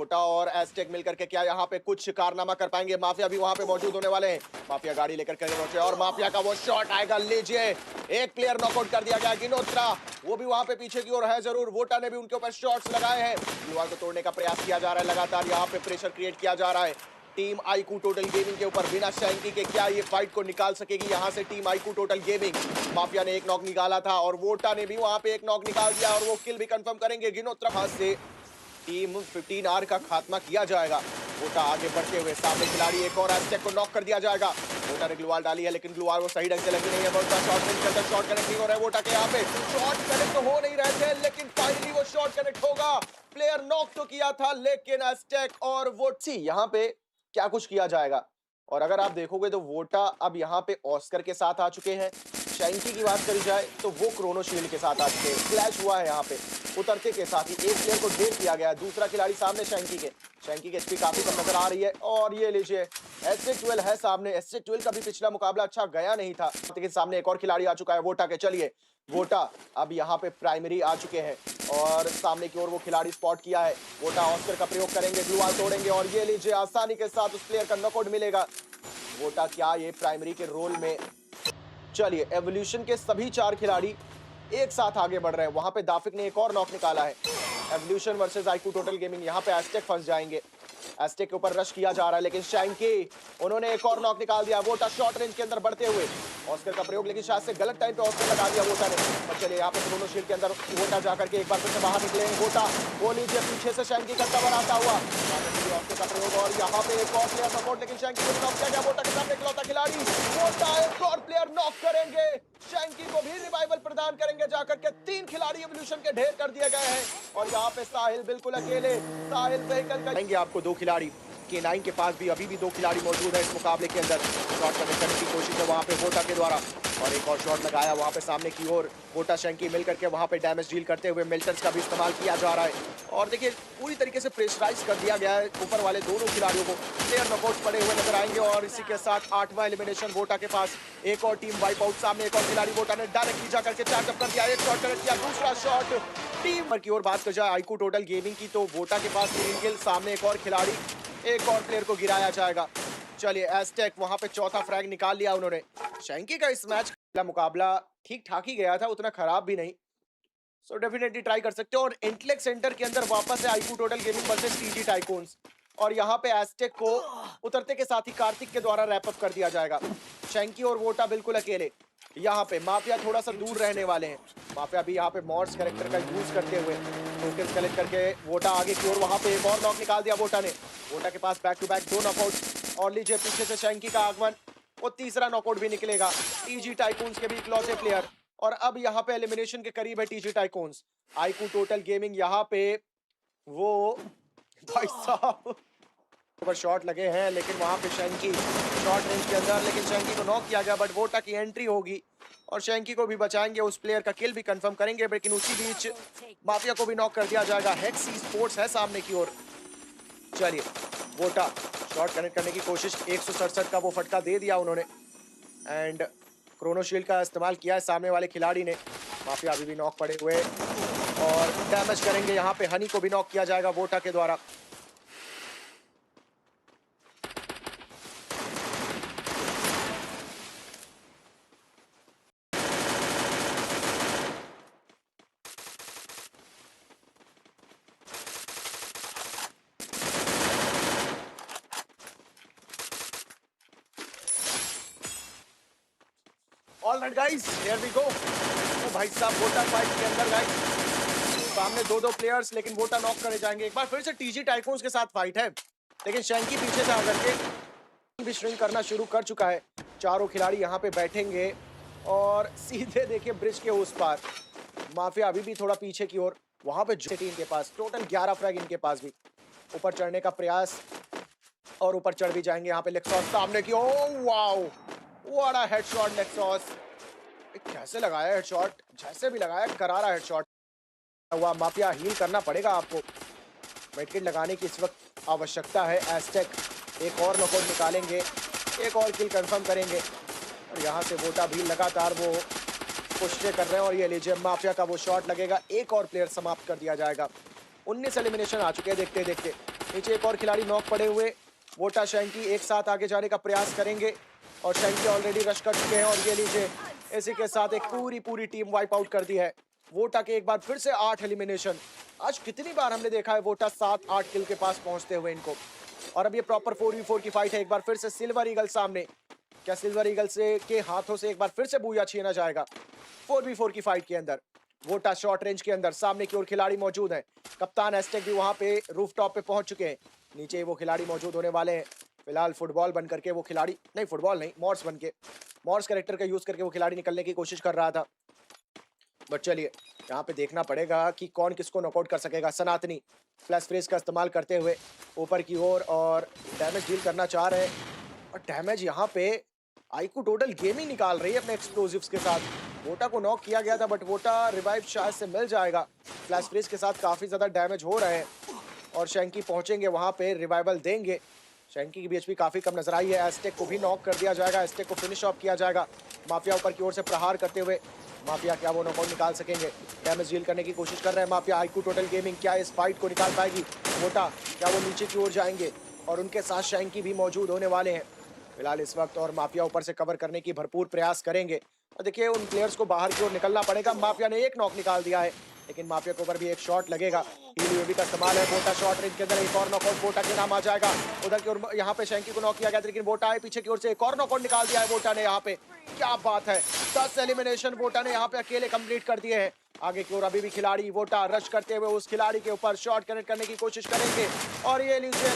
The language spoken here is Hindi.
वोटा और एस्टेक मिलकर के क्या यहाँ पे कुछ कारनामा कर पाएंगे? माफिया भी वहां पे मौजूद होने वाले हैं। माफिया गाड़ी लेकर के पहुंचे और माफिया का वो शॉट आएगा, लीजिए एक प्लेयर नॉकआउट कर दिया गया। गिनोत्रा वो भी वहां पे पीछे की ओर है जरूर। वोटा ने भी उनके ऊपर शॉट्स लगाए हैं। दीवार को तोड़ने का प्रयास किया जा रहा है, लगातार यहाँ पे प्रेशर क्रिएट किया जा रहा है। टीम आईकू टोटल गेमिंग के ऊपर बिना शैंकी के क्या ये फाइट को निकाल सकेगी? यहाँ से team iQOO total gaming, mafia ने एक नॉक निकाला था और वोटा ने भी वहां पे एक नॉक निकाल दिया और वो किल भी कंफर्म करेंगे। गिनोत्रा हाथ से टीम 15R का खात्मा किया जाएगा। वोटा आगे बढ़ते हुए सामने खिलाड़ी, एक और एस्टेक को नॉक कर दिया जाएगा। वोटा ने ग्लूवाल डाली है लेकिन ग्लूवाल वो सही ढंग से लगी नहीं है। वोटा शॉट रेंज के अंदर शॉट कनेक्ट नहीं हो रहा है। वोटा के यहाँ पे शॉट कनेक्ट तो हो नहीं रहे थे लेकिन फाइनली वो शॉट कनेक्ट होगा। प्लेयर नॉक तो किया था लेकिन एस्टेक और वोटसी यहाँ पे क्या कुछ किया जाएगा। और अगर आप देखोगे तो वोटा अब यहाँ पे ऑस्कर के साथ आ चुके हैं। शैंकी की बात करी जाए तो वो क्रोनो शील्ड के साथ आ चुके हैं। क्लैश हुआ है यहाँ पे उतरते के साथ ही, एक प्लेयर को ढेर किया गया है। दूसरा खिलाड़ी सामने शैंकी की एचपी काफी कम नजर आ रही है। और ये लीजिए SJ12 है सामने। SJ12 का भी पिछला मुकाबला अच्छा गया नहीं था लेकिन सामने एक और खिलाड़ी आ चुका है वोटा के। चलिए वोटा अब यहाँ पे प्राइमरी आ चुके हैं और सामने की ओर वो खिलाड़ी स्पॉट किया है। वोटा ऑस्कर का प्रयोग करेंगे, ग्लूवाल तोड़ेंगे और ये लीजिए आसानी के साथ उस प्लेयर का नॉकआउट मिलेगा। वोटा क्या ये प्राइमरी के रोल में? चलिए एवोल्यूशन के सभी 4 खिलाड़ी एक साथ आगे बढ़ रहे हैं। वहां पे दाफिक ने एक और नॉक निकाला है। Evolution versus iQOO total gaming, यहाँ पे एस्टेक फंस जाएंगे। एस्टेक के ऊपर रश किया जा रहा है लेकिन शैंकी उन्होंने एक और नॉक निकाल दिया। वोटा शॉर्ट रेंज के अंदर बढ़ते हुए ऑस्कर का प्रयोग, लेकिन शायद से गलत टाइम पे ऑस्कर लगा दिया वोटा ने। और चलिए यहाँ पे दोनों शील्ड के अंदर वोटा जाकर के एक बार फिर से बाहर निकले। वोटा वो लीजिए पीछे से शैंकी का कवर आता हुआ, ऑस्कर का प्रयोग और यहाँ पे एक और प्लेयर सपोर्ट, लेकिन शैंकी को नॉक किया गया। वोटा के सामने इकलौता खिलाड़ी, वोटा एक और प्लेयर नॉक करेंगे। शैंकी को भी रिवाइवल प्रदान करेंगे जाकर के। 3 खिलाड़ी एवोल्यूशन के ढेर कर दिए गए हैं और यहाँ पे साहिल बिल्कुल अकेले। साहिल व्हीकल करेंगे आपको 2 खिलाड़ी। K9 के पास भी अभी भी 2 खिलाड़ी मौजूद है इस मुकाबले के अंदर। शॉट कनेक्ट करने की कोशिश है वहां पे वोटा के द्वारा और एक और शॉट लगाया वहां पे सामने की ओर। वोटा शैंकी मिलकर के वहां पे डैमेज डील करते हुए मिल्टर्स का भी इस्तेमाल किया जा रहा है और देखिए पूरी तरीके से प्रेशराइज कर दिया गया है ऊपर वाले दोनों खिलाड़ियों को। प्लेयर नॉकआउट पड़े हुए नजर आएंगे और इसी के साथ 8वां एलिमिनेशन वोटा के पास। एक और टीम वाइप आउट। सामने एक और खिलाड़ी, वोटा ने डायरेक्टली जाकर के चार्ज अप कर दिया। एक शॉट कनेक्ट किया, दूसरा शॉट टीम पर की ओर बात कर जाए आईकू टोटल गेमिंग की तो वोटा के पास 3 किल। सामने एक और खिलाड़ी, एक और प्लेयर को गिराया जाएगा। चलिए एस्टेक वहां पे चौथा फ्रैग निकाल लिया उन्होंने। शैंकी का इस मैच का मुकाबला ठीक ठाक ही गया था, उतना खराब भी नहीं। सो डेफिनेटली ट्राई कर सकते हो। और इंटेलेक्ट सेंटर के अंदर वापस है iQOO total gaming versus TG tycoons और यहाँ पे एस्टेक को उतरते के साथ ही कार्तिक के द्वारा रैप अप कर दिया जाएगा। शैंकी और वोटा बिल्कुल अकेले। यहाँ पे माफिया थोड़ा सा दूर रहने वाले हैं। माफिया भी यहाँ पे मॉर्स कैरेक्टर का यूज करते हुए टोकन्स कलेक्ट करके वोटा आगे की ओर। वहां पे एक और नॉक निकाल दिया वोटा ने। वोटा के पास बैक टू बैक 2 नॉकआउट और लीजिए पीछे से शैंकी का आगमन, वो तीसरा नॉकआउट भी निकलेगा। टीजी टाइकून्स के भी इकलौते प्लेयर और अब यहाँ पे एलिमिनेशन के करीब है TG tycoons. IQOO total gaming यहाँ पे वो भाई साहब ऊपर शॉट लगे हैं लेकिन वहां पे शैंकी शॉर्ट रेंज के अंदर, लेकिन शैंकी को नॉक किया गया। बट वोटा की एंट्री होगी और शैंकी को भी बचाएंगे, उस प्लेयर का किल भी कंफर्म करेंगे। लेकिन उसी बीच माफिया को भी नॉक कर दिया जाएगा। हेक्स स्पोर्ट्स है सामने की ओर। चलिए वोटा शॉट कनेक्ट करने की कोशिश, 167 का वो फटका दे दिया उन्होंने एंड क्रोनो शील्ड का इस्तेमाल किया है सामने वाले खिलाड़ी ने। माफिया अभी भी नॉक पड़े हुए और डैमेज करेंगे। यहाँ पे हनी को भी नॉक किया जाएगा वोटा के द्वारा। Alright guys, here we go. तो भाई साहब वोटा फाइट के अंदर गाइस सामने 2 प्लेयर्स, लेकिन वोटा नॉक करे जाएंगे। एक बार फिर से टीजी टाइकून्स के साथ फाइट है लेकिन शैंकी पीछे से आकर के भी श्रिंक करना शुरू कर चुका है। 4 खिलाड़ी यहाँ पे बैठेंगे और सीधे देखिए ब्रिज के उस पार माफिया अभी भी थोड़ा पीछे की ओर। वहां पे टीम के पास टोटल 11 फ्रैग इनके पास भी। ऊपर चढ़ने का प्रयास और ऊपर चढ़ भी जाएंगे। यहाँ पे लेक्सॉस सामने की, oh wow what a headshot Lexus. कैसे लगाया हेडशॉट, जैसे भी लगाया करारा हेडशॉट हुआ। माफिया हील करना पड़ेगा आपको, मेडकिट लगाने की इस वक्त आवश्यकता है। एस्टेक एक और नॉकआउट निकालेंगे, एक और किल कंफर्म करेंगे और यहाँ से वोटा भी लगातार वो पुष्टे कर रहे हैं और ये लीजिए माफिया का वो शॉट लगेगा, एक और प्लेयर समाप्त कर दिया जाएगा। 19 एलिमिनेशन आ चुके हैं देखते देखते। नीचे एक और खिलाड़ी नॉक पड़े हुए। वोटा शैंकी एक साथ आगे जाने का प्रयास करेंगे और शैंकी ऑलरेडी रश कर चुके हैं और ये लीजिए इसी के साथ एक पूरी टीम वाइप आउट कर दी है। वोटा के एक बार फिर से 8 एलिमिनेशन। आज कितनी बार हमने देखा है वोटा 7-8 किल के पास पहुंचते हुए इनको। और अब ये प्रॉपर 4v4 की फाइट है। एक बार फिर से सिल्वर ईगल सामने। क्या सिल्वर ईगल से के हाथों से एक बार फिर से बूया छीना जाएगा? 4v4 की फाइट के अंदर वोटा शॉर्ट रेंज के अंदर सामने की ओर खिलाड़ी मौजूद है। कप्तान एस्टेक भी वहां पे रूफ टॉप पे पहुंच चुके हैं। नीचे वो खिलाड़ी मौजूद होने वाले हैं। फिलहाल फुटबॉल बन करके वो खिलाड़ी, नहीं फुटबॉल नहीं, मॉर्स बन के, मॉर्स कैरेक्टर का यूज करके वो खिलाड़ी निकलने की कोशिश कर रहा था। बट चलिए यहाँ पे देखना पड़ेगा कि कौन किसको नॉकआउट कर सकेगा। सनातनी फ्लैश फ्रेज का इस्तेमाल करते हुए ऊपर की ओर और डैमेज डील करना चाह रहे हैं। और डैमेज यहाँ पे आईकू टोटल गेमिंग निकाल रही है अपने एक्सप्लोजिव्स के साथ। वोटा को नॉक किया गया था बट वोटा रिवाइव शायद से मिल जाएगा। फ्लैश फ्रेज के साथ काफी ज्यादा डैमेज हो रहे हैं और शैंकी पहुंचेंगे वहां पे, रिवाइवल देंगे। शैंकी की बीएचपी काफी कम नजर आई है। एस्टेक को भी नॉक कर दिया जाएगा, एस्टेक को फिनिश ऑफ किया जाएगा। माफिया ऊपर की ओर से प्रहार करते हुए, माफिया क्या वो नॉकआउट निकाल सकेंगे? डैमेज डील करने की कोशिश कर रहे हैं माफिया। आईकू टोटल गेमिंग क्या इस फाइट को निकाल पाएगी? वोटा क्या वो नीचे की ओर जाएंगे? और उनके साथ शैंकी भी मौजूद होने वाले हैं फिलहाल इस वक्त। और माफिया ऊपर से कवर करने की भरपूर प्रयास करेंगे। और देखिए उन प्लेयर्स को बाहर की ओर निकलना पड़ेगा। माफिया ने एक नॉक निकाल दिया है लेकिन माफिया के ऊपर भी एक शॉट लगेगा। यूएवी का इस्तेमाल है। वोटा शॉट रेंज के अंदर एक और नॉकआउट वोटा के नाम आ जाएगा। उधर की ओर यहाँ पे शैंकी को नॉक किया गया था लेकिन वोटा है पीछे की ओर से, एक और नॉकआउट निकाल दिया है वोटा ने यहाँ पे। क्या बात है, 10 एलिमिनेशन वोटा ने यहाँ पे अकेले कंप्लीट कर दिए हैं। आगे की ओर अभी भी खिलाड़ी वोटा रश करते हुए उस खिलाड़ी के ऊपर शॉट कनेक्ट करने की कोशिश करेंगे और ये लीजिए